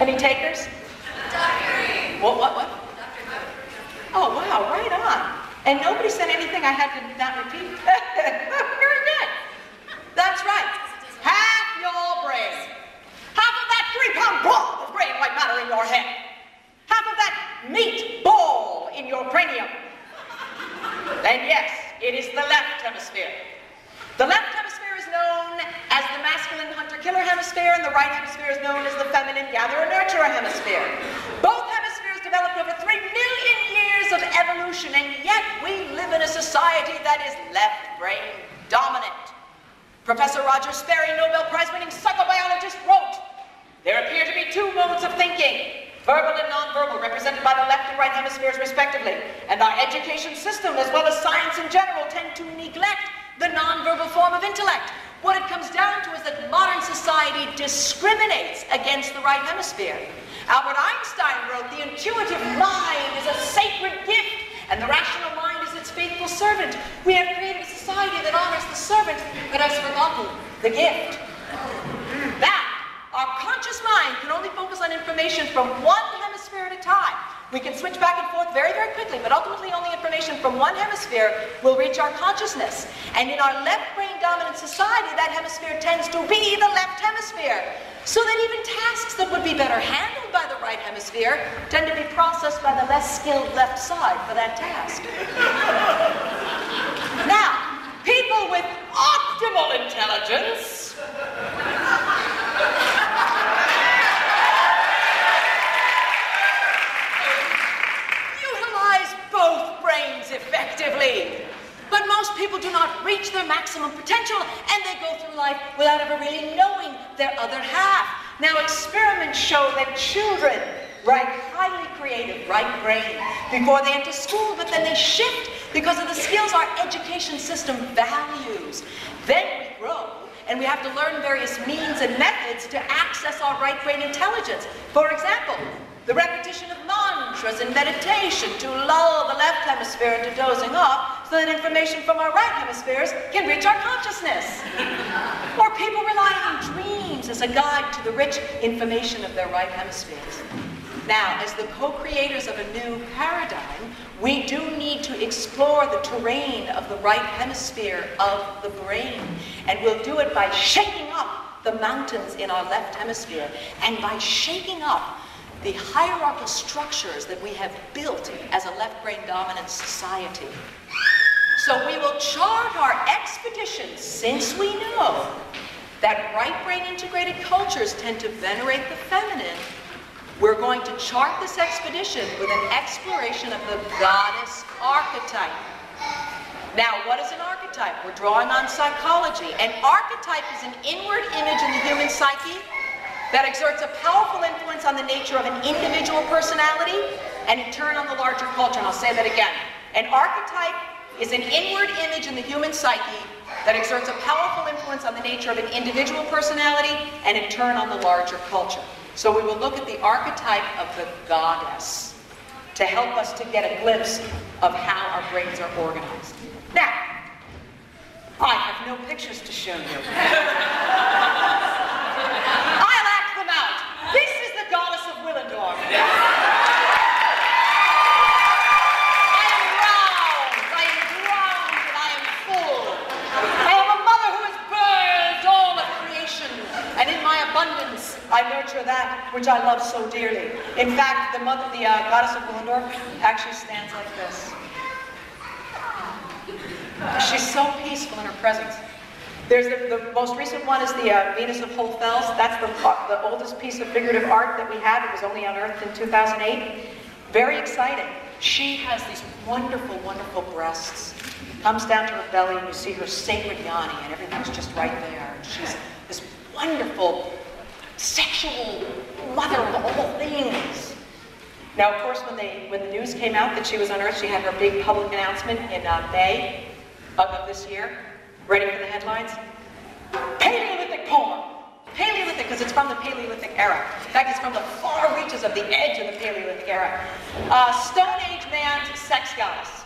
Any takers? What? Oh, wow, right on. And nobody said anything I had to not repeat. Very good. That's right. Half your brain. Half of that 3-pound blob of gray and white matter in your head. Half of that meat ball in your cranium. And yes, it is the left hemisphere. The left hemisphere is known as the masculine hunter-killer hemisphere, and the right hemisphere is known as the feminine gatherer-nurturer hemisphere. Both hemispheres developed over 3 million years of evolution, and yet we live in a society that is left-brain dominant. Professor Roger Sperry, Nobel Prize-winning psychobiologist, wrote, "There appear to be 2 modes of thinking, verbal and nonverbal, represented by the left and right hemispheres respectively, and our education system, as well as science in general, tend to neglect the nonverbal form of intellect." What it comes down to is that modern society discriminates against the right hemisphere. Albert Einstein wrote, "The intuitive mind is a sacred gift, and the rational mind is its faithful servant." We have created a society that honors the servant, but has forgotten the gift. That our conscious mind can only focus on information from one hemisphere at a time. We can switch back and forth very, very quickly, but ultimately only information from one hemisphere will reach our consciousness. And in our left-brain dominant society, that hemisphere tends to be the left hemisphere. So that even tasks that would be better handled by the right hemisphere tend to be processed by the less skilled left side for that task. Now, people with optimal intelligence utilize both brains effectively. But most people do not reach their maximum potential, and they go through life without ever really knowing their other half. Now, experiments show that children write highly creative right brain before they enter school, but then they shift because of the skills our education system values. Then we grow, and we have to learn various means and methods to access our right brain intelligence. For example, the repetition of mantras and meditation to lull the left hemisphere into dozing off so that information from our right hemispheres can reach our consciousness. Or people rely on dreams as a guide to the rich information of their right hemispheres. Now, as the co-creators of a new paradigm, we do need to explore the terrain of the right hemisphere of the brain. And we'll do it by shaking up the mountains in our left hemisphere and by shaking up the hierarchical structures that we have built as a left-brain dominant society. So we will chart our expeditions, since we know that right-brain integrated cultures tend to venerate the feminine. We're going to chart this expedition with an exploration of the goddess archetype. Now, what is an archetype? We're drawing on psychology. An archetype is an inward image in the human psyche that exerts a powerful influence on the nature of an individual personality and in turn on the larger culture. And I'll say that again. An archetype is an inward image in the human psyche that exerts a powerful influence on the nature of an individual personality and in turn on the larger culture. So we will look at the archetype of the goddess to help us to get a glimpse of how our brains are organized. Now, I have no pictures to show you. I'll act them out. This is the goddess of Willendorf. I am round, and I am full. I am a mother who has birthed all of creation, and in my abundance, I nurture that which I love so dearly. In fact, the goddess of Willendorf actually stands like this. She's so peaceful in her presence. There's the most recent one is the Venus of Whole Fells. That's the oldest piece of figurative art that we have. It was only unearthed in 2008. Very exciting. She has these wonderful, wonderful breasts. Comes down to her belly and you see her sacred yoni and everything's just right there. She's this wonderful, sexual mother of all things. Now, of course, when the news came out that she was unearthed, she had her big public announcement in May of this year. Ready for the headlines? Paleolithic porn. Paleolithic, because it's from the Paleolithic era. In fact, it's from the far reaches of the edge of the Paleolithic era. Stone Age man's sex goddess.